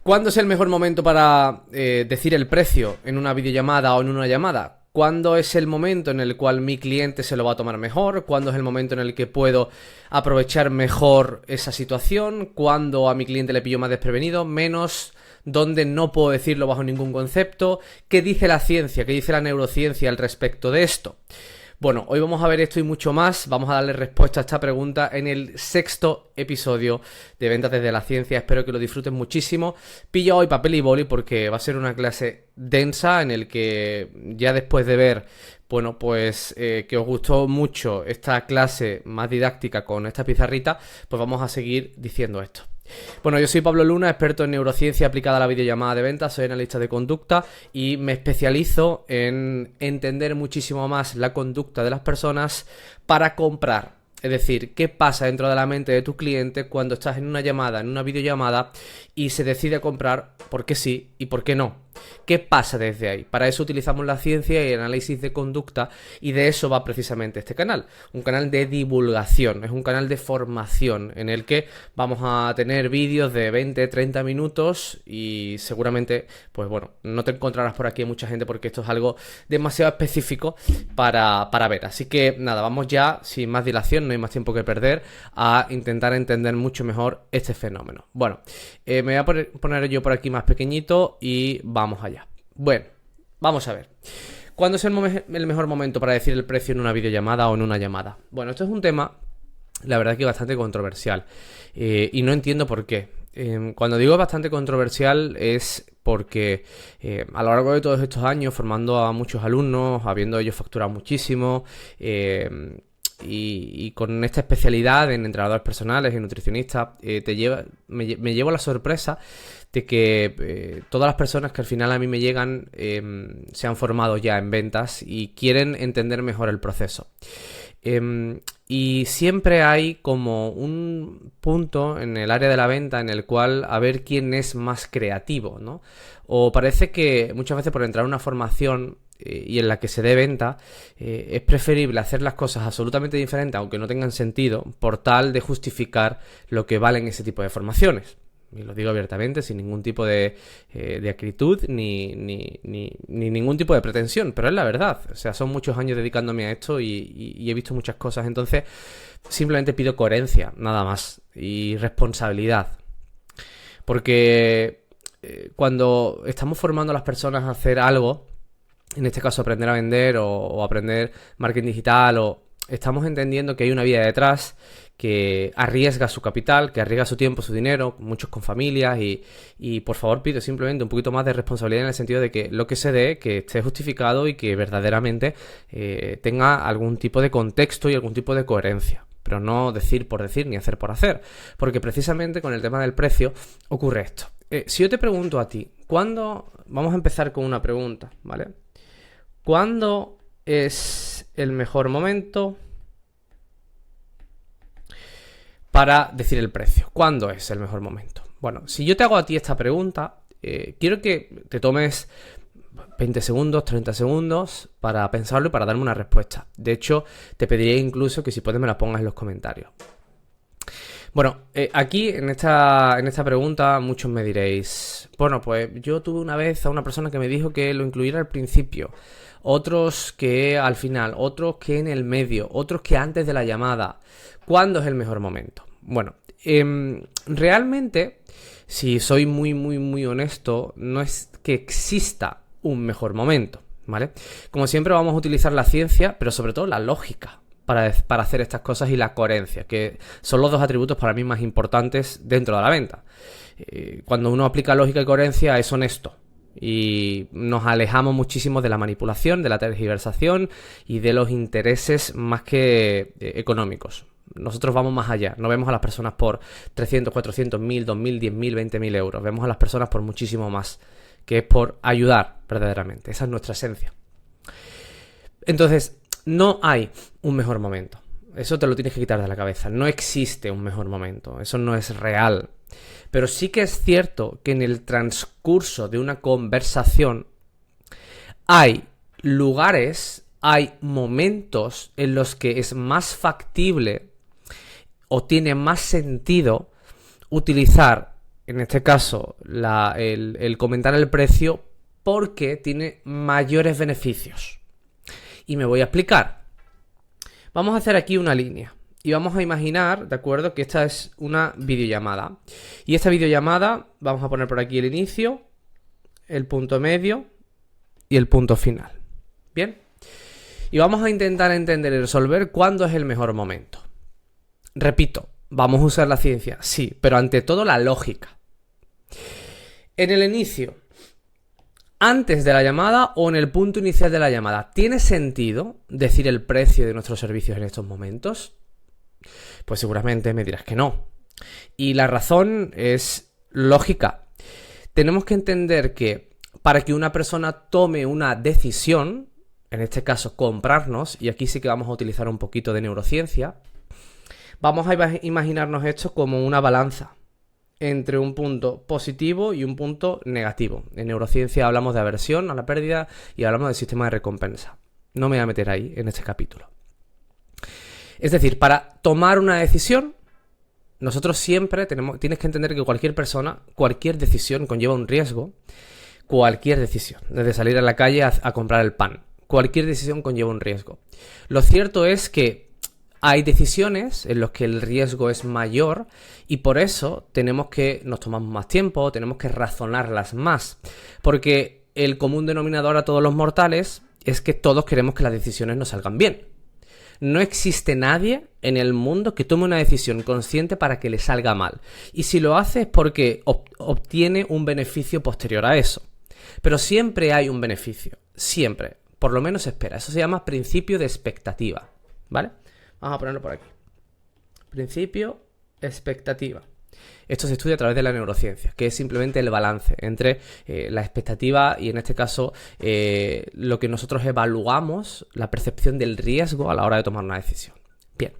¿Cuándo es el mejor momento para decir el precio en una videollamada o en una llamada? ¿Cuándo es el momento en el cual mi cliente se lo va a tomar mejor? ¿Cuándo es el momento en el que puedo aprovechar mejor esa situación? ¿Cuándo a mi cliente le pillo más desprevenido? Menos, ¿dónde no puedo decirlo bajo ningún concepto? ¿Qué dice la ciencia? ¿Qué dice la neurociencia al respecto de esto? Bueno, hoy vamos a ver esto y mucho más. Vamos a darle respuesta a esta pregunta en el 6º episodio de Ventas desde la Ciencia. Espero que lo disfruten muchísimo. Pilla hoy papel y boli porque va a ser una clase densa en el que ya después de ver, bueno, pues que os gustó mucho esta clase más didáctica con esta pizarrita, pues vamos a seguir diciendo esto. Bueno, yo soy Pablo Luna, experto en neurociencia aplicada a la videollamada de ventas, soy analista de conducta y me especializo en entender muchísimo más la conducta de las personas para comprar. Es decir, qué pasa dentro de la mente de tu cliente cuando estás en una llamada, en una videollamada y se decide comprar por qué sí y por qué no. ¿Qué pasa desde ahí? Para eso utilizamos la ciencia y el análisis de conducta y de eso va precisamente este canal. Un canal de divulgación, es un canal de formación en el que vamos a tener vídeos de 20-30 minutos y seguramente, pues bueno, no te encontrarás por aquí mucha gente porque esto es algo demasiado específico para ver. Así que nada, vamos ya, sin más dilación, no hay más tiempo que perder, a intentar entender mucho mejor este fenómeno. Bueno, me voy a poner yo por aquí más pequeñito y vamos allá. Bueno, vamos a ver. ¿Cuándo es el mejor momento para decir el precio en una videollamada o en una llamada? Bueno, esto es un tema, la verdad que bastante controversial y no entiendo por qué. Cuando digo bastante controversial es porque a lo largo de todos estos años, formando a muchos alumnos, habiendo ellos facturado muchísimo, y con esta especialidad en entrenadores personales y nutricionistas, me llevo la sorpresa de que todas las personas que al final a mí me llegan se han formado ya en ventas y quieren entender mejor el proceso. Y siempre hay como un punto en el área de la venta en el cual a ver quién es más creativo, ¿no? O parece que muchas veces por entrar a una formación y en la que se dé venta, es preferible hacer las cosas absolutamente diferentes, aunque no tengan sentido, por tal de justificar lo que valen ese tipo de formaciones. Y lo digo abiertamente, sin ningún tipo de acritud ni ningún tipo de pretensión, pero es la verdad. O sea, son muchos años dedicándome a esto y he visto muchas cosas, entonces simplemente pido coherencia, nada más, y responsabilidad. Porque cuando estamos formando a las personas a hacer algo, en este caso aprender a vender o aprender marketing digital, o estamos entendiendo que hay una vida detrás que arriesga su capital, que arriesga su tiempo, su dinero, muchos con familias y por favor pido simplemente un poquito más de responsabilidad en el sentido de que lo que se dé, que esté justificado y que verdaderamente tenga algún tipo de contexto y algún tipo de coherencia. Pero no decir por decir ni hacer por hacer, porque precisamente con el tema del precio ocurre esto. Si yo te pregunto a ti, ¿cuándo? Vamos a empezar con una pregunta, ¿vale? ¿Cuándo es el mejor momento para decir el precio? ¿Cuándo es el mejor momento? Bueno, si yo te hago a ti esta pregunta, quiero que te tomes 20 segundos, 30 segundos para pensarlo y para darme una respuesta. De hecho, te pediría incluso que si puedes me la pongas en los comentarios. Bueno, aquí en esta pregunta muchos me diréis, bueno, pues yo tuve una vez a una persona que me dijo que lo incluyera al principio, otros que al final, otros que en el medio, otros que antes de la llamada. ¿Cuándo es el mejor momento? Bueno, realmente, si soy muy honesto, no es que exista un mejor momento, ¿vale? Como siempre vamos a utilizar la ciencia, pero sobre todo la lógica para hacer estas cosas y la coherencia, que son los dos atributos para mí más importantes dentro de la venta. Cuando uno aplica lógica y coherencia es honesto y nos alejamos muchísimo de la manipulación, de la tergiversación y de los intereses más que económicos. Nosotros vamos más allá, no vemos a las personas por 300, 400, 1000, 2000, 10.000, 20.000 euros, vemos a las personas por muchísimo más, que es por ayudar verdaderamente, esa es nuestra esencia. Entonces, no hay un mejor momento, eso te lo tienes que quitar de la cabeza, no existe un mejor momento, eso no es real, pero sí que es cierto que en el transcurso de una conversación hay lugares, hay momentos en los que es más factible o tiene más sentido utilizar en este caso, el comentar el precio porque tiene mayores beneficios. Y me voy a explicar. Vamos a hacer aquí una línea. Y vamos a imaginar, ¿de acuerdo?, que esta es una videollamada. Y esta videollamada, vamos a poner por aquí el inicio, el punto medio y el punto final. ¿Bien? Y vamos a intentar entender y resolver cuándo es el mejor momento. Repito, vamos a usar la ciencia, sí, pero ante todo la lógica. En el inicio, antes de la llamada o en el punto inicial de la llamada, ¿tiene sentido decir el precio de nuestros servicios en estos momentos? Pues seguramente me dirás que no. Y la razón es lógica. Tenemos que entender que para que una persona tome una decisión, en este caso comprarnos, y aquí sí que vamos a utilizar un poquito de neurociencia, vamos a imaginarnos esto como una balanza entre un punto positivo y un punto negativo. En neurociencia hablamos de aversión a la pérdida y hablamos del sistema de recompensa. No me voy a meter ahí en este capítulo. Es decir, para tomar una decisión, nosotros siempre tienes que entender que cualquier persona, cualquier decisión conlleva un riesgo. Cualquier decisión, desde salir a la calle a comprar el pan. Cualquier decisión conlleva un riesgo. Lo cierto es que hay decisiones en las que el riesgo es mayor y por eso nos tomamos más tiempo, tenemos que razonarlas más. Porque el común denominador a todos los mortales es que todos queremos que las decisiones nos salgan bien. No existe nadie en el mundo que tome una decisión consciente para que le salga mal. Y si lo hace es porque obtiene un beneficio posterior a eso. Pero siempre hay un beneficio. Siempre. Por lo menos se espera. Eso se llama principio de expectativa. ¿Vale? Vamos a ponerlo por aquí. Principio expectativa. Esto se estudia a través de la neurociencia, que es simplemente el balance entre la expectativa y en este caso lo que nosotros evaluamos, la percepción del riesgo a la hora de tomar una decisión. Bien,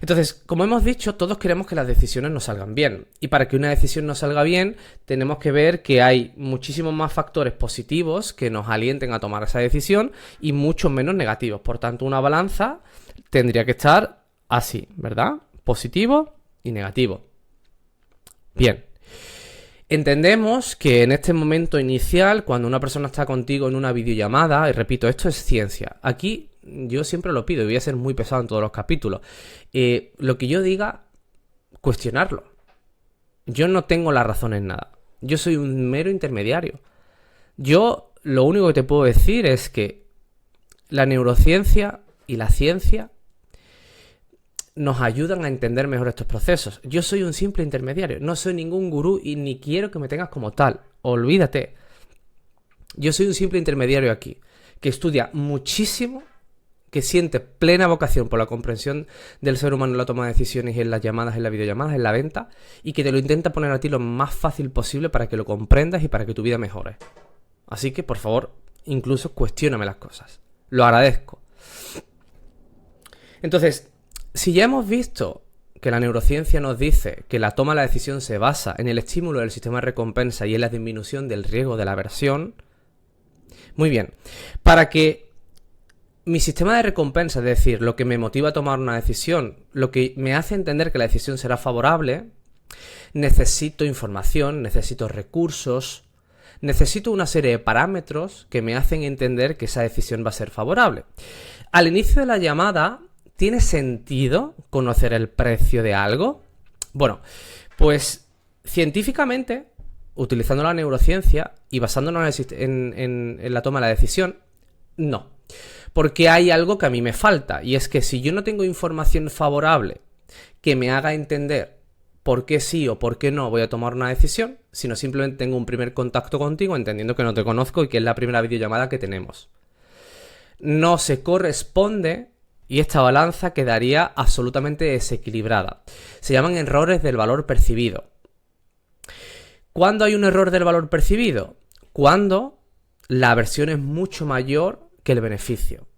entonces, como hemos dicho, todos queremos que las decisiones nos salgan bien. Y para que una decisión nos salga bien, tenemos que ver que hay muchísimos más factores positivos que nos alienten a tomar esa decisión y muchos menos negativos. Por tanto, una balanza tendría que estar así, ¿verdad? Positivo y negativo. Bien, entendemos que en este momento inicial, cuando una persona está contigo en una videollamada, y repito, esto es ciencia, aquí yo siempre lo pido y voy a ser muy pesado en todos los capítulos, lo que yo diga, cuestionarlo. Yo no tengo la razón en nada, yo soy un mero intermediario. Yo lo único que te puedo decir es que la neurociencia y la ciencia nos ayudan a entender mejor estos procesos. Yo soy un simple intermediario, no soy ningún gurú y ni quiero que me tengas como tal. Olvídate. Yo soy un simple intermediario aquí, que estudia muchísimo, que siente plena vocación por la comprensión del ser humano en la toma de decisiones y en las llamadas, en las videollamadas, en la venta, y que te lo intenta poner a ti lo más fácil posible para que lo comprendas y para que tu vida mejore. Así que, por favor, incluso cuestióname las cosas. Lo agradezco. Entonces, si ya hemos visto que la neurociencia nos dice que la toma de la decisión se basa en el estímulo del sistema de recompensa y en la disminución del riesgo de la aversión, muy bien, para que mi sistema de recompensa, es decir, lo que me motiva a tomar una decisión, lo que me hace entender que la decisión será favorable, necesito información, necesito recursos, necesito una serie de parámetros que me hacen entender que esa decisión va a ser favorable. Al inicio de la llamada, ¿tiene sentido conocer el precio de algo? Bueno, pues científicamente, utilizando la neurociencia y basándonos en la toma de la decisión, no. Porque hay algo que a mí me falta, y es que si yo no tengo información favorable que me haga entender por qué sí o por qué no voy a tomar una decisión, sino simplemente tengo un primer contacto contigo entendiendo que no te conozco y que es la primera videollamada que tenemos, no se corresponde y esta balanza quedaría absolutamente desequilibrada. Se llaman errores del valor percibido. ¿Cuándo hay un error del valor percibido? Cuando la aversión es mucho mayor que el beneficio.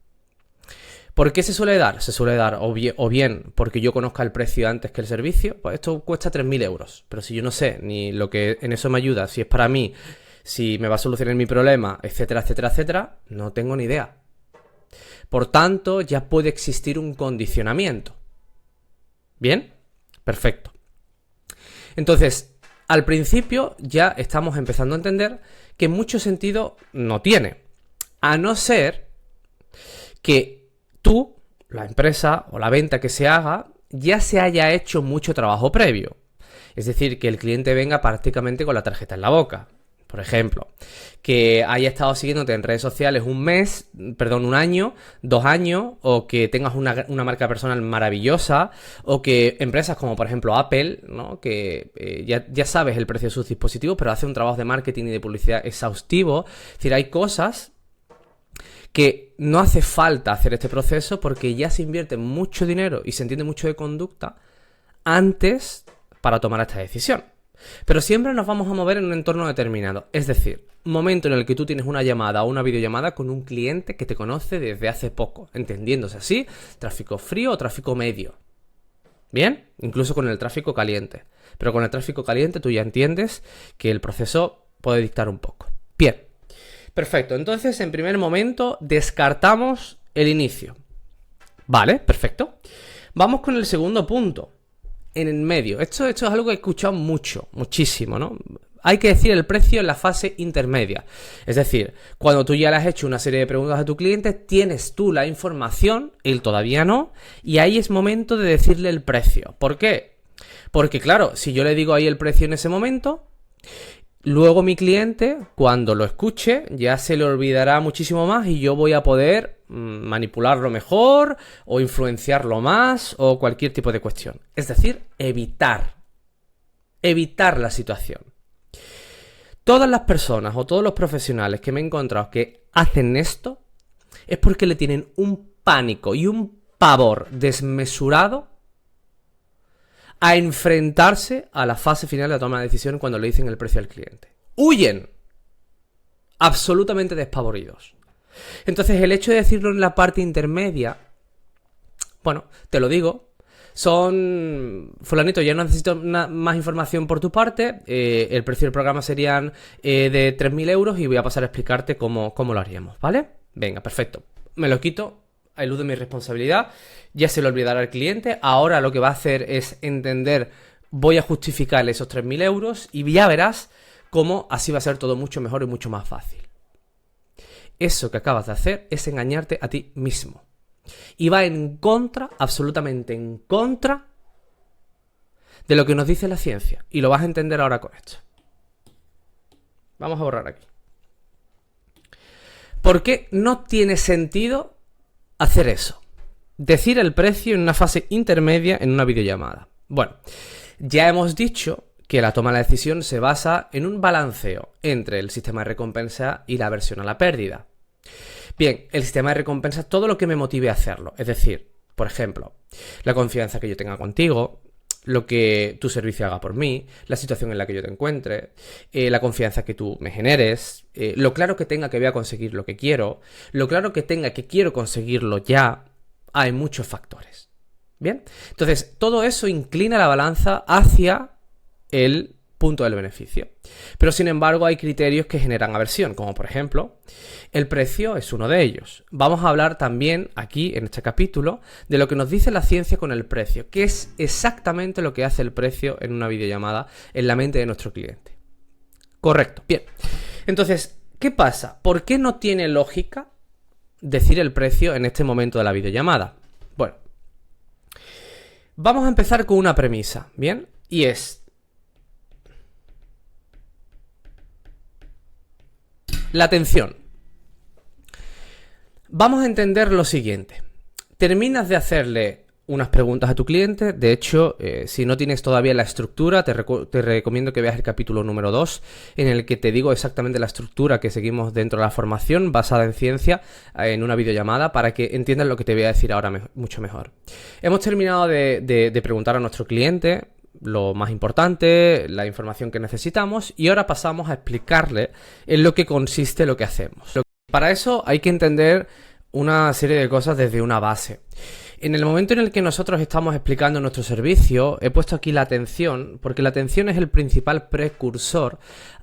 ¿Por qué se suele dar? Se suele dar o bien porque yo conozca el precio antes que el servicio. Pues esto cuesta 3.000 euros, pero si yo no sé ni lo que en eso me ayuda, si es para mí, si me va a solucionar mi problema, etcétera, etcétera, etcétera, no tengo ni idea. Por tanto, ya puede existir un condicionamiento. ¿Bien? Perfecto. Entonces, Al principio ya estamos empezando a entender que mucho sentido no tiene, a no ser que tú, la empresa o la venta que se haga, ya se haya hecho mucho trabajo previo. Es decir, que el cliente venga prácticamente con la tarjeta en la boca. Por ejemplo, que haya estado siguiéndote en redes sociales un año, 2 años, o que tengas una marca personal maravillosa, o que empresas como por ejemplo Apple, ¿no? Que ya sabes el precio de sus dispositivos, pero hace un trabajo de marketing y de publicidad exhaustivo. Es decir, hay cosas que no hace falta hacer este proceso porque ya se invierte mucho dinero y se entiende mucho de conducta antes para tomar esta decisión. Pero siempre nos vamos a mover en un entorno determinado. Es decir, momento en el que tú tienes una llamada o una videollamada con un cliente que te conoce desde hace poco, entendiéndose así, tráfico frío o tráfico medio. ¿Bien? Incluso con el tráfico caliente. Pero con el tráfico caliente tú ya entiendes que el proceso puede dictar un poco. Bien. Perfecto. Entonces, en primer momento, descartamos el inicio. Vale, perfecto. Vamos con el segundo punto. En el medio. Esto es algo que he escuchado muchísimo, ¿no? Hay que decir el precio en la fase intermedia. Es decir, cuando tú ya le has hecho una serie de preguntas a tu cliente, tienes tú la información, él todavía no, y ahí es momento de decirle el precio. ¿Por qué? Porque claro, si yo le digo ahí el precio en ese momento, luego mi cliente, cuando lo escuche, ya se le olvidará muchísimo más y yo voy a poder manipularlo mejor o influenciarlo más o cualquier tipo de cuestión. Es decir, evitar la situación. Todas las personas o todos los profesionales que me he encontrado que hacen esto es porque le tienen un pánico y un pavor desmesurado a enfrentarse a la fase final de la toma de decisión cuando le dicen el precio al cliente. ¡Huyen! Absolutamente despavoridos. Entonces, el hecho de decirlo en la parte intermedia, bueno, te lo digo, fulanito, ya no necesito más información por tu parte, el precio del programa serían de 3.000 euros y voy a pasar a explicarte cómo lo haríamos, ¿vale? Venga, perfecto. Me lo quito, eludo mi responsabilidad, ya se lo olvidará al cliente, ahora lo que va a hacer es entender, voy a justificarle esos 3.000 euros y ya verás cómo así va a ser todo mucho mejor y mucho más fácil. Eso que acabas de hacer es engañarte a ti mismo. Y va en contra, absolutamente en contra, de lo que nos dice la ciencia. Y lo vas a entender ahora con esto. Vamos a borrar aquí. ¿Por qué no tiene sentido hacer eso? Decir el precio en una fase intermedia en una videollamada. Bueno, ya hemos dicho que la toma de la decisión se basa en un balanceo entre el sistema de recompensa y la aversión a la pérdida. Bien, el sistema de recompensa es todo lo que me motive a hacerlo. Es decir, por ejemplo, la confianza que yo tenga contigo, lo que tu servicio haga por mí, la situación en la que yo te encuentre, la confianza que tú me generes, lo claro que tenga que voy a conseguir lo que quiero, lo claro que tenga que quiero conseguirlo ya. Hay muchos factores. Bien, entonces todo eso inclina la balanza hacia el punto del beneficio. Pero sin embargo hay criterios que generan aversión, como por ejemplo, el precio es uno de ellos. Vamos a hablar también aquí en este capítulo de lo que nos dice la ciencia con el precio, que es exactamente lo que hace el precio en una videollamada en la mente de nuestro cliente. Correcto. Bien. Entonces, ¿qué pasa? ¿Por qué no tiene lógica decir el precio en este momento de la videollamada? Bueno, vamos a empezar con una premisa, ¿bien? Y es la atención. Vamos a entender lo siguiente. Terminas de hacerle unas preguntas a tu cliente. De hecho, si no tienes todavía la estructura, te recomiendo que veas el capítulo número 2, en el que te digo exactamente la estructura que seguimos dentro de la formación basada en ciencia, en una videollamada, para que entiendas lo que te voy a decir ahora mucho mejor. Hemos terminado de preguntar a nuestro cliente lo más importante, la información que necesitamos, y ahora pasamos a explicarle en lo que consiste lo que hacemos. Para eso hay que entender una serie de cosas desde una base. En el momento en el que nosotros estamos explicando nuestro servicio, he puesto aquí la atención, porque la atención es el principal precursor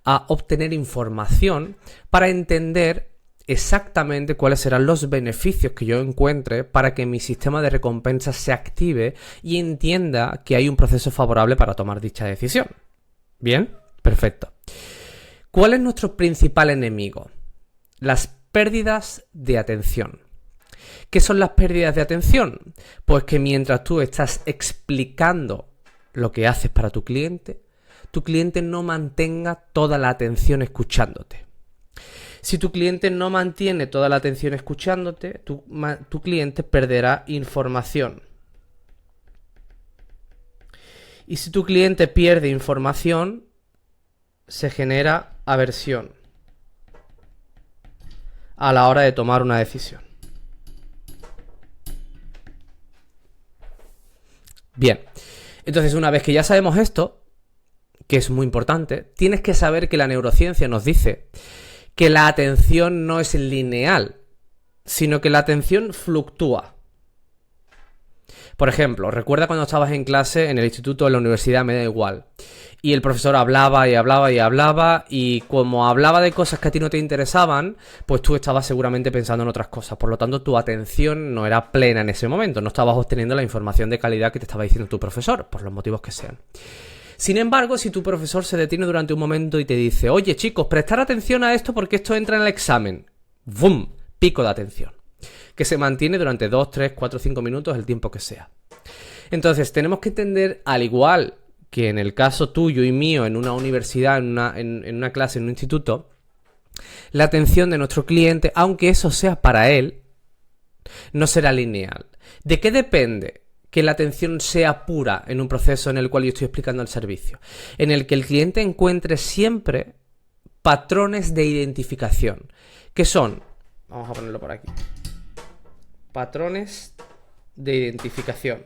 a obtener información para entender exactamente cuáles serán los beneficios que yo encuentre para que mi sistema de recompensa se active y entienda que hay un proceso favorable para tomar dicha decisión. ¿Bien? Perfecto. ¿Cuál es nuestro principal enemigo? Las pérdidas de atención. ¿Qué son las pérdidas de atención? Pues que mientras tú estás explicando lo que haces para tu cliente no mantenga toda la atención escuchándote. Si tu cliente no mantiene toda la atención escuchándote, tu cliente perderá información. Y si tu cliente pierde información, se genera aversión a la hora de tomar una decisión. Bien, entonces una vez que ya sabemos esto, que es muy importante, tienes que saber que la neurociencia nos dice que la atención no es lineal, sino que la atención fluctúa. Por ejemplo, recuerda cuando estabas en clase, en el instituto o en la universidad, me da igual, y el profesor hablaba y hablaba y hablaba, y como hablaba de cosas que a ti no te interesaban, pues tú estabas seguramente pensando en otras cosas. Por lo tanto, tu atención no era plena en ese momento, no estabas obteniendo la información de calidad que te estaba diciendo tu profesor, por los motivos que sean. Sin embargo, si tu profesor se detiene durante un momento y te dice: oye chicos, prestar atención a esto porque esto entra en el examen, ¡bum! Pico de atención, que se mantiene durante 2, 3, 4, 5 minutos, el tiempo que sea. Entonces, tenemos que entender, al igual que en el caso tuyo y mío, en una universidad, en una clase, en un instituto, la atención de nuestro cliente, aunque eso sea para él, no será lineal. ¿De qué depende que la atención sea pura en un proceso en el cual yo estoy explicando el servicio? En el que el cliente encuentre siempre patrones de identificación. ¿Qué son? Vamos a ponerlo por aquí. Patrones de identificación.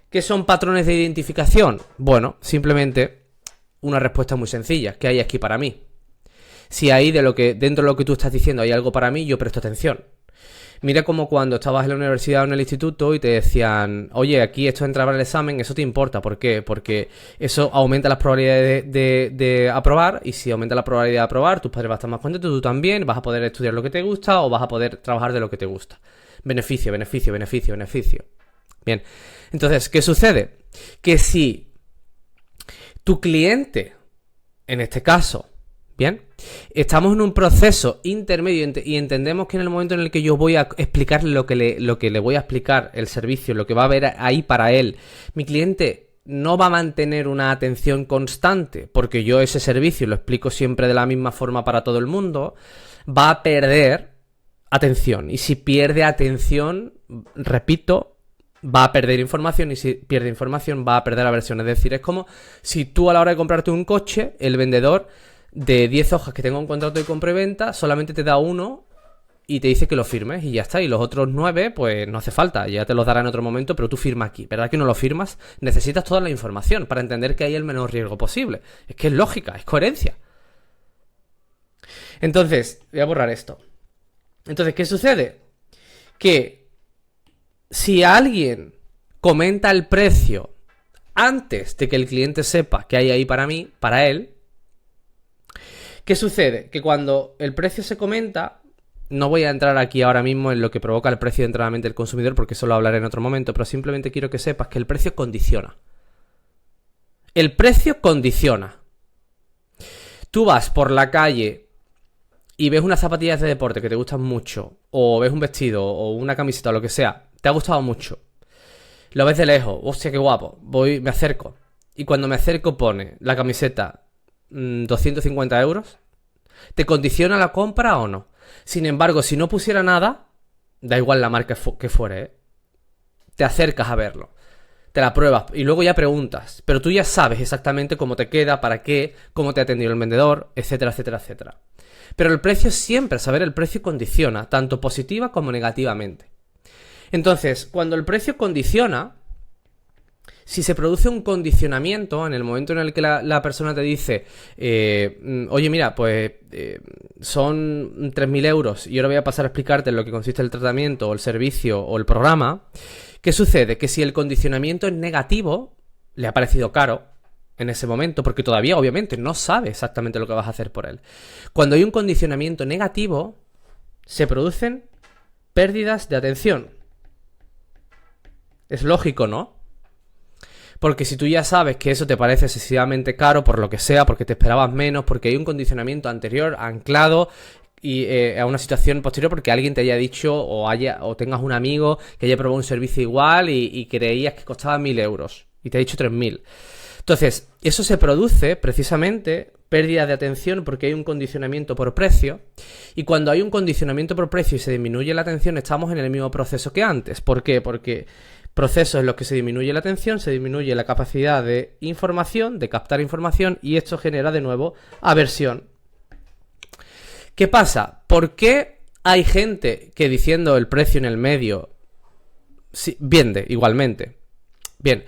¿Qué son patrones de identificación? Bueno, simplemente una respuesta muy sencilla. ¿Qué hay aquí para mí? Si ahí dentro de lo que tú estás diciendo hay algo para mí, yo presto atención. Mira como cuando estabas en la universidad o en el instituto y te decían: oye, aquí esto entraba en el examen, eso te importa. ¿Por qué? Porque eso aumenta las probabilidades de aprobar, y si aumenta la probabilidad de aprobar, tus padres van a estar más contentos, tú también, vas a poder estudiar lo que te gusta o vas a poder trabajar de lo que te gusta. Beneficio, beneficio, beneficio, beneficio. Bien, entonces, ¿qué sucede? Que si tu cliente, en este caso, bien, estamos en un proceso intermedio y entendemos que en el momento en el que yo voy a explicarle lo que le voy a explicar, el servicio, lo que va a haber ahí para él, mi cliente no va a mantener una atención constante, porque yo ese servicio lo explico siempre de la misma forma para todo el mundo, va a perder atención. Y si pierde atención, repito, va a perder información, y si pierde información va a perder aversión. Es decir, es como si tú a la hora de comprarte un coche, el vendedor de 10 hojas que tenga un contrato de compra y venta, solamente te da uno y te dice que lo firmes y ya está. Y los otros 9, pues no hace falta, ya te los dará en otro momento, pero tú firma aquí. ¿Verdad que no lo firmas? Necesitas toda la información para entender que hay el menor riesgo posible. Es que es lógica, es coherencia. Entonces, voy a borrar esto. Entonces, ¿qué sucede? Que si alguien comenta el precio antes de que el cliente sepa que hay ahí para mí, para él, ¿qué sucede? Que cuando el precio se comenta, no voy a entrar aquí ahora mismo en lo que provoca el precio de entrada a mente del consumidor, porque eso lo hablaré en otro momento, pero simplemente quiero que sepas que el precio condiciona. El precio condiciona. Tú vas por la calle y ves unas zapatillas de deporte que te gustan mucho, o ves un vestido o una camiseta o lo que sea, te ha gustado mucho. Lo ves de lejos, hostia, qué guapo, me acerco. Y cuando me acerco pone la camiseta 250 euros. ¿Te condiciona la compra o no? Sin embargo, si no pusiera nada, da igual la marca que fuere, ¿eh? Te acercas a verlo, te la pruebas y luego ya preguntas. Pero tú ya sabes exactamente cómo te queda, para qué, cómo te ha atendido el vendedor, etcétera, etcétera, etcétera. Pero el precio siempre, saber el precio condiciona, tanto positiva como negativamente. Entonces, cuando el precio condiciona, si se produce un condicionamiento en el momento en el que la persona te dice oye, mira, pues son 3.000 euros y ahora voy a pasar a explicarte en lo que consiste el tratamiento o el servicio o el programa, ¿qué sucede? Que si el condicionamiento es negativo, le ha parecido caro en ese momento, porque todavía obviamente no sabe exactamente lo que vas a hacer por él. Cuando hay un condicionamiento negativo, se producen pérdidas de atención. Es lógico, ¿no? Porque si tú ya sabes que eso te parece excesivamente caro, por lo que sea, porque te esperabas menos, porque hay un condicionamiento anterior anclado y a una situación posterior, porque alguien te haya dicho o tengas un amigo que haya probado un servicio igual y creías que costaba 1.000 euros y te ha dicho 3.000. Entonces, eso se produce precisamente pérdida de atención porque hay un condicionamiento por precio, y cuando hay un condicionamiento por precio y se disminuye la atención, estamos en el mismo proceso que antes. ¿Por qué? Porque procesos en los que se disminuye la atención, se disminuye la capacidad de información, de captar información, y esto genera de nuevo aversión. ¿Qué pasa? ¿Por qué hay gente que diciendo el precio en el medio vende igualmente? Bien,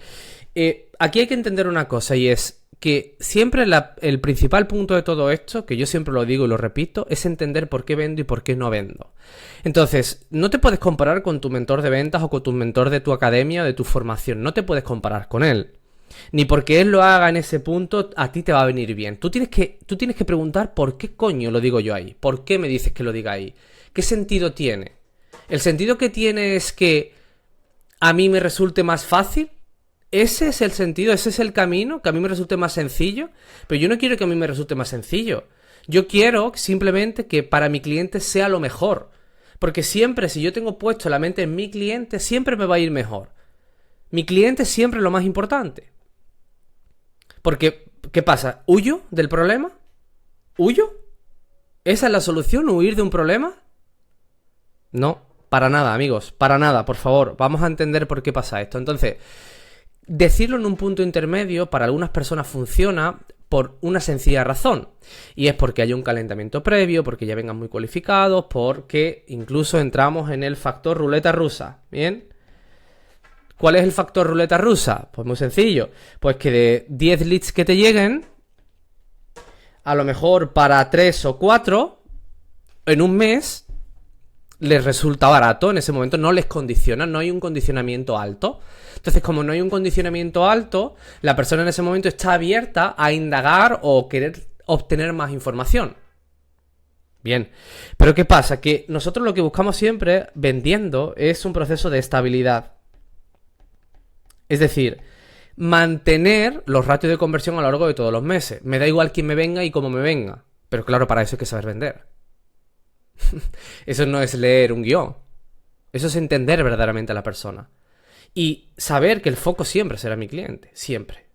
aquí hay que entender una cosa, y es que siempre el principal punto de todo esto, que yo siempre lo digo y lo repito, es entender por qué vendo y por qué no vendo. Entonces, no te puedes comparar con tu mentor de ventas o con tu mentor de tu academia o de tu formación. No te puedes comparar con él. Ni porque él lo haga en ese punto, a ti te va a venir bien. Tú tienes que preguntar por qué coño lo digo yo ahí. ¿Por qué me dices que lo diga ahí? ¿Qué sentido tiene? ¿El sentido que tiene es que a mí me resulte más fácil? Ese es el sentido, ese es el camino, que a mí me resulte más sencillo. Pero yo no quiero que a mí me resulte más sencillo. Yo quiero simplemente que para mi cliente sea lo mejor. Porque siempre, si yo tengo puesto la mente en mi cliente, siempre me va a ir mejor. Mi cliente es siempre lo más importante. Porque, ¿qué pasa? ¿Huyo del problema? ¿Huyo? ¿Esa es la solución? ¿Huir de un problema? No, para nada, amigos, para nada, por favor. Vamos a entender por qué pasa esto. Entonces, decirlo en un punto intermedio para algunas personas funciona por una sencilla razón, y es porque hay un calentamiento previo, porque ya vengan muy cualificados, porque incluso entramos en el factor ruleta rusa, ¿bien? ¿Cuál es el factor ruleta rusa? Pues muy sencillo, pues que de 10 leads que te lleguen, a lo mejor para 3 o 4, en un mes, les resulta barato, en ese momento no les condiciona, no hay un condicionamiento alto. Entonces, como no hay un condicionamiento alto, la persona en ese momento está abierta a indagar o querer obtener más información. Bien, pero ¿qué pasa? Que nosotros lo que buscamos siempre vendiendo es un proceso de estabilidad. Es decir, mantener los ratios de conversión a lo largo de todos los meses. Me da igual quién me venga y cómo me venga. Pero claro, para eso hay que saber vender. Eso no es leer un guión. Eso es entender verdaderamente a la persona. Y saber que el foco siempre será mi cliente. Siempre.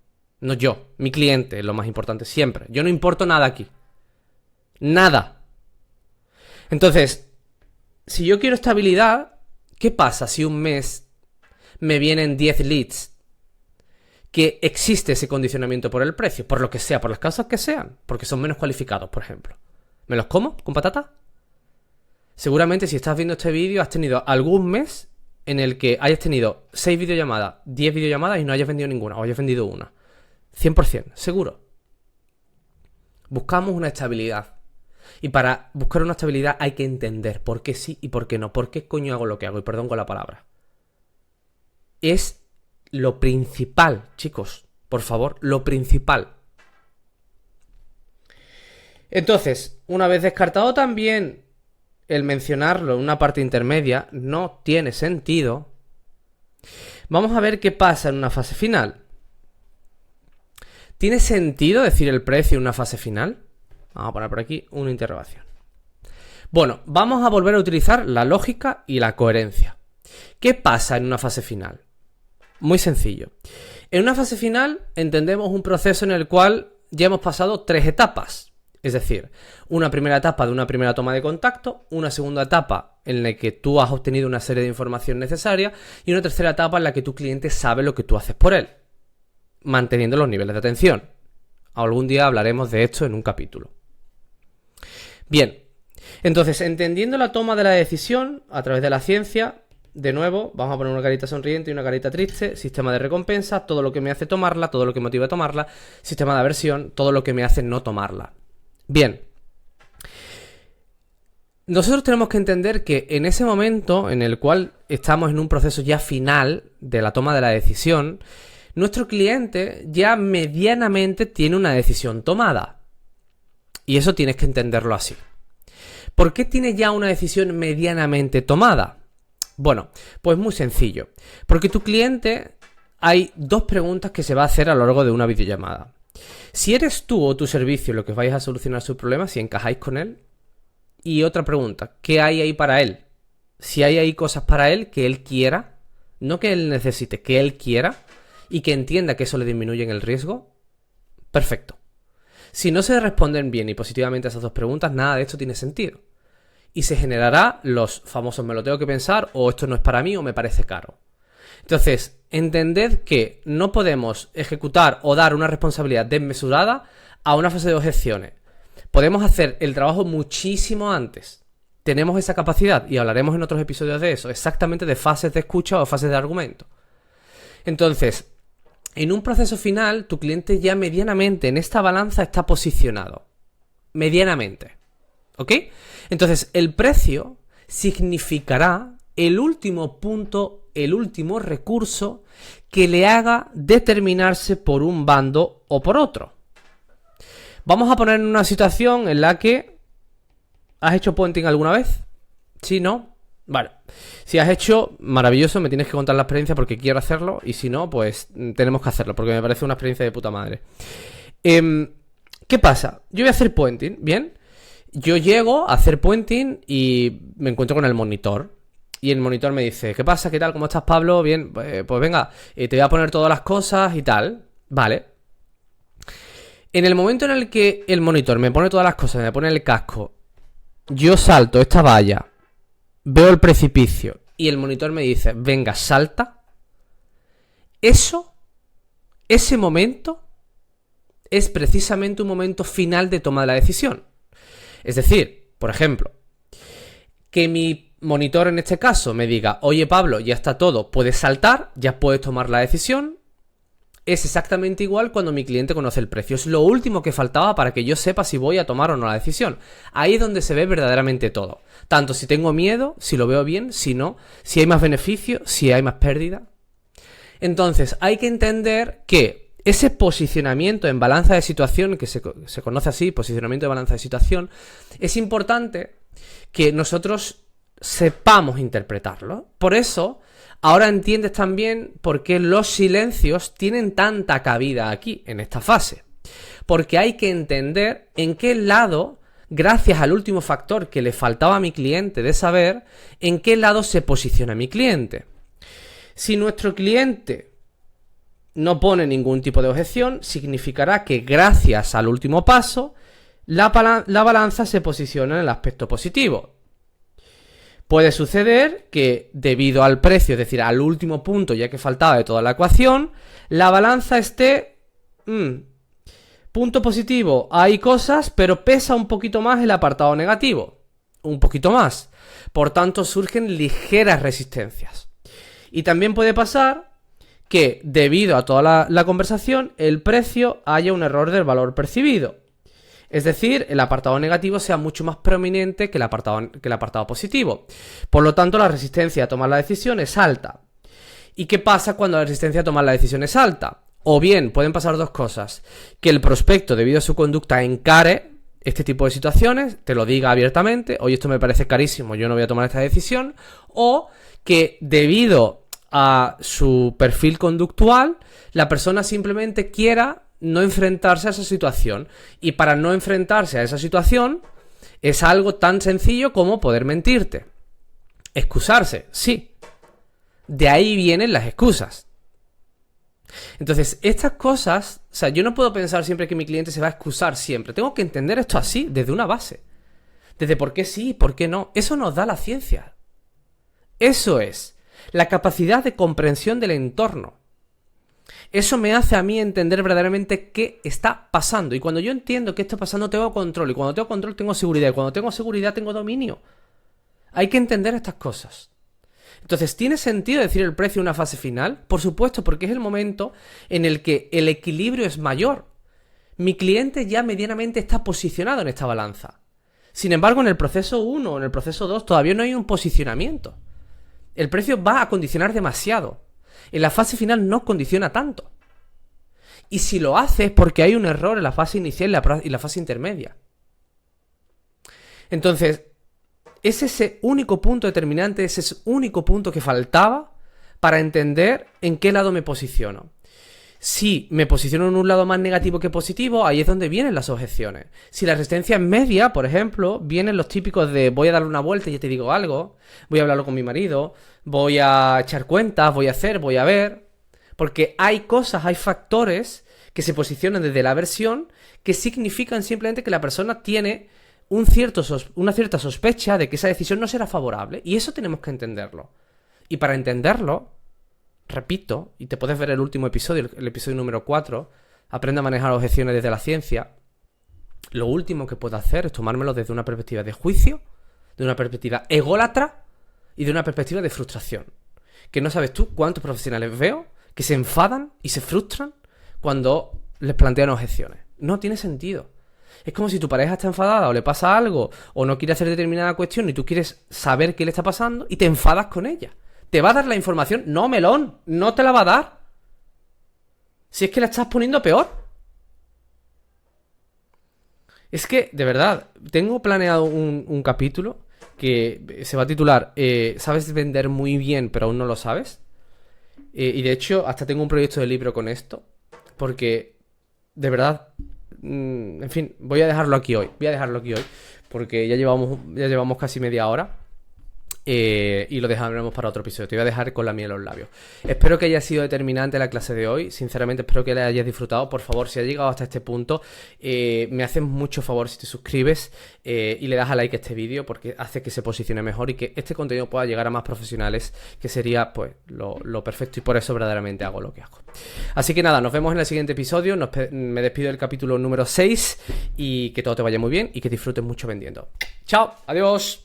No yo. Mi cliente es lo más importante. Siempre. Yo no importo nada aquí. Nada. Entonces, si yo quiero estabilidad, ¿qué pasa si un mes me vienen 10 leads? Que existe ese condicionamiento por el precio. Por lo que sea. Por las causas que sean. Porque son menos cualificados, por ejemplo. ¿Me los como con patata? Seguramente si estás viendo este vídeo has tenido algún mes en el que hayas tenido 6 videollamadas, 10 videollamadas y no hayas vendido ninguna, o hayas vendido una. 100%, seguro. Buscamos una estabilidad. Y para buscar una estabilidad hay que entender por qué sí y por qué no. ¿Por qué coño hago lo que hago? Y perdón con la palabra. Es lo principal, chicos. Por favor, lo principal. Entonces, una vez descartado también el mencionarlo en una parte intermedia, no tiene sentido. Vamos a ver qué pasa en una fase final. ¿Tiene sentido decir el precio en una fase final? Vamos a poner por aquí una interrogación. Bueno, vamos a volver a utilizar la lógica y la coherencia. ¿Qué pasa en una fase final? Muy sencillo. En una fase final entendemos un proceso en el cual ya hemos pasado 3 etapas. Es decir, una primera etapa de una primera toma de contacto, una segunda etapa en la que tú has obtenido una serie de información necesaria y una tercera etapa en la que tu cliente sabe lo que tú haces por él, manteniendo los niveles de atención. Algún día hablaremos de esto en un capítulo. Bien, entonces, entendiendo la toma de la decisión a través de la ciencia, de nuevo, vamos a poner una carita sonriente y una carita triste, sistema de recompensa, todo lo que me hace tomarla, todo lo que motiva a tomarla, sistema de aversión, todo lo que me hace no tomarla. Bien, nosotros tenemos que entender que en ese momento en el cual estamos en un proceso ya final de la toma de la decisión, nuestro cliente ya medianamente tiene una decisión tomada. Y eso tienes que entenderlo así. ¿Por qué tiene ya una decisión medianamente tomada? Bueno, pues muy sencillo. Porque tu cliente hay dos preguntas que se va a hacer a lo largo de una videollamada. Si eres tú o tu servicio lo que vais a solucionar su problema, si encajáis con él. Y otra pregunta, ¿qué hay ahí para él? Si hay ahí cosas para él que él quiera, no que él necesite, que él quiera y que entienda que eso le disminuye en el riesgo, perfecto. Si no se responden bien y positivamente a esas dos preguntas, nada de esto tiene sentido. Y se generará los famosos me lo tengo que pensar, o esto no es para mí, o me parece caro. Entonces, entended que no podemos ejecutar o dar una responsabilidad desmesurada a una fase de objeciones. Podemos hacer el trabajo muchísimo antes. Tenemos esa capacidad y hablaremos en otros episodios de eso, exactamente de fases de escucha o fases de argumento. Entonces, en un proceso final, tu cliente ya medianamente en esta balanza está posicionado. Medianamente. ¿Ok? Entonces, el precio significará el último punto, el último recurso que le haga determinarse por un bando o por otro. Vamos a poner en una situación en la que ¿has hecho puenting alguna vez? ¿Sí, no? Vale. Si has hecho, maravilloso, me tienes que contar la experiencia porque quiero hacerlo. Y si no, pues tenemos que hacerlo porque me parece una experiencia de puta madre. ¿Qué pasa? Yo voy a hacer puenting, ¿bien? Yo llego a hacer puenting y me encuentro con el monitor. Y el monitor me dice, ¿qué pasa? ¿Qué tal? ¿Cómo estás, Pablo? Bien, pues venga, te voy a poner todas las cosas y tal. Vale. En el momento en el que el monitor me pone todas las cosas, me pone el casco, yo salto esta valla, veo el precipicio y el monitor me dice, venga, salta. Ese momento es precisamente un momento final de toma de la decisión. Es decir, por ejemplo, que mi monitor en este caso me diga, oye Pablo, ya está todo, puedes saltar, ya puedes tomar la decisión. Es exactamente igual cuando mi cliente conoce el precio. Es lo último que faltaba para que yo sepa si voy a tomar o no la decisión. Ahí es donde se ve verdaderamente todo. Tanto si tengo miedo, si lo veo bien, si no, si hay más beneficio, si hay más pérdida. Entonces, hay que entender que ese posicionamiento en balanza de situación, que se conoce así, posicionamiento de balanza de situación, es importante que nosotros sepamos interpretarlo. Por eso, ahora entiendes también por qué los silencios tienen tanta cabida aquí, en esta fase. Porque hay que entender en qué lado, gracias al último factor que le faltaba a mi cliente de saber, en qué lado se posiciona mi cliente. Si nuestro cliente no pone ningún tipo de objeción, significará que gracias al último paso, la balanza se posiciona en el aspecto positivo. Puede suceder que debido al precio, es decir, al último punto ya que faltaba de toda la ecuación, la balanza esté... punto positivo, hay cosas, pero pesa un poquito más el apartado negativo. Un poquito más. Por tanto, surgen ligeras resistencias. Y también puede pasar que, debido a toda la conversación, el precio haya un error del valor percibido. Es decir, el apartado negativo sea mucho más prominente que el apartado positivo. Por lo tanto, la resistencia a tomar la decisión es alta. ¿Y qué pasa cuando la resistencia a tomar la decisión es alta? O bien, pueden pasar dos cosas. Que el prospecto, debido a su conducta, encare este tipo de situaciones, te lo diga abiertamente, oye, esto me parece carísimo, yo no voy a tomar esta decisión. O que, debido a su perfil conductual, la persona simplemente quiera no enfrentarse a esa situación. Y para no enfrentarse a esa situación es algo tan sencillo como poder mentirte. Excusarse, sí. De ahí vienen las excusas. Entonces, estas cosas, o sea, yo no puedo pensar siempre que mi cliente se va a excusar siempre. Tengo que entender esto así, desde una base. Desde por qué sí y por qué no. Eso nos da la ciencia. Eso es la capacidad de comprensión del entorno. Eso me hace a mí entender verdaderamente qué está pasando. Y cuando yo entiendo qué está pasando, tengo control. Y cuando tengo control, tengo seguridad. Y cuando tengo seguridad, tengo dominio. Hay que entender estas cosas. Entonces, ¿tiene sentido decir el precio en una fase final? Por supuesto, porque es el momento en el que el equilibrio es mayor. Mi cliente ya medianamente está posicionado en esta balanza. Sin embargo, en el proceso 1 o en el proceso 2 todavía no hay un posicionamiento. El precio va a condicionar demasiado. En la fase final no condiciona tanto. Y si lo hace es porque hay un error en la fase inicial y la fase intermedia. Entonces, es ese único punto determinante, ese único punto que faltaba para entender en qué lado me posiciono. Si me posiciono en un lado más negativo que positivo, ahí es donde vienen las objeciones. Si la resistencia es media, por ejemplo, vienen los típicos de voy a darle una vuelta y ya te digo algo, voy a hablarlo con mi marido, voy a echar cuentas, voy a hacer, voy a ver. Porque hay cosas, hay factores que se posicionan desde la aversión que significan simplemente que la persona tiene una cierta sospecha de que esa decisión no será favorable. Y eso tenemos que entenderlo. Y para entenderlo, repito, y te puedes ver el último episodio, el episodio número 4, aprende a manejar objeciones desde la ciencia, lo último que puedo hacer es tomármelo desde una perspectiva de juicio, de una perspectiva ególatra y de una perspectiva de frustración. Que no sabes tú cuántos profesionales veo que se enfadan y se frustran cuando les plantean objeciones. No tiene sentido. Es como si tu pareja está enfadada o le pasa algo o no quiere hacer determinada cuestión y tú quieres saber qué le está pasando y te enfadas con ella. ¿Te va a dar la información? No, melón, no te la va a dar. Si es que la estás poniendo peor. Es que, de verdad, tengo planeado un capítulo que se va a titular ¿sabes vender muy bien pero aún no lo sabes? Y de hecho, hasta tengo un proyecto de libro con esto. Porque, de verdad, en fin, voy a dejarlo aquí hoy. Porque ya llevamos casi media hora. Y lo dejaremos para otro episodio. Te voy a dejar con la miel en los labios. Espero que haya sido determinante la clase de hoy. Sinceramente espero que la hayas disfrutado. Por favor, si has llegado hasta este punto, me haces mucho favor si te suscribes y le das a like a este vídeo, porque hace que se posicione mejor y que este contenido pueda llegar a más profesionales, que sería pues lo perfecto, y por eso verdaderamente hago lo que hago. Así que nada, nos vemos en el siguiente episodio. Me despido del capítulo número 6 y que todo te vaya muy bien y que disfrutes mucho vendiendo. ¡Chao! ¡Adiós!